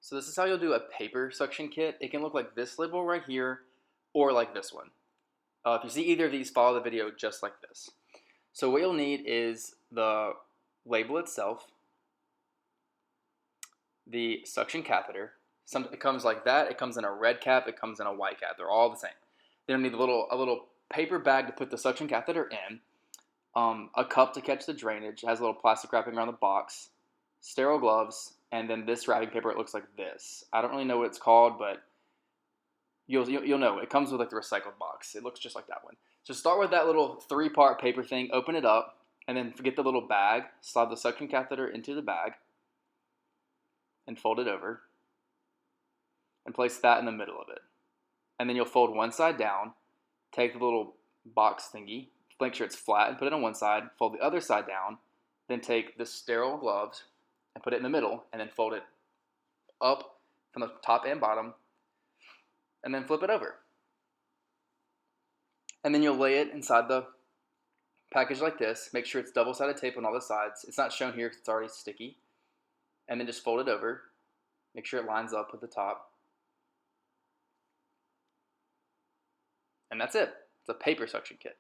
So this is how you'll do a paper suction kit. It can look like this label right here or like this one. If you see either of these, follow the video just like this. So what you'll need is the label itself, the suction catheter. It comes like that. It comes in a red cap. It comes in a white cap. They're all the same. Then you'll need a little paper bag to put the suction catheter in, a cup to catch the drainage. It has a little plastic wrapping around the box, sterile gloves, and then this wrapping paper. It looks like this. I don't really know what it's called, but you'll know. It comes with like the recycled box. It looks just like that one. So start with that little 3-part paper thing. Open it up, and then get the little bag. Slide the suction catheter into the bag, and fold it over, and place that in the middle of it. And then you'll fold one side down. Take the little box thingy, make sure it's flat, and put it on one side. Fold the other side down. Then take the sterile gloves and put it in the middle, and then fold it up from the top and bottom, and then flip it over. And then you'll lay it inside the package like this. Make sure it's double-sided tape on all the sides. It's not shown here because it's already sticky. And then just fold it over. Make sure it lines up with the top. And that's it. It's a paper suction kit.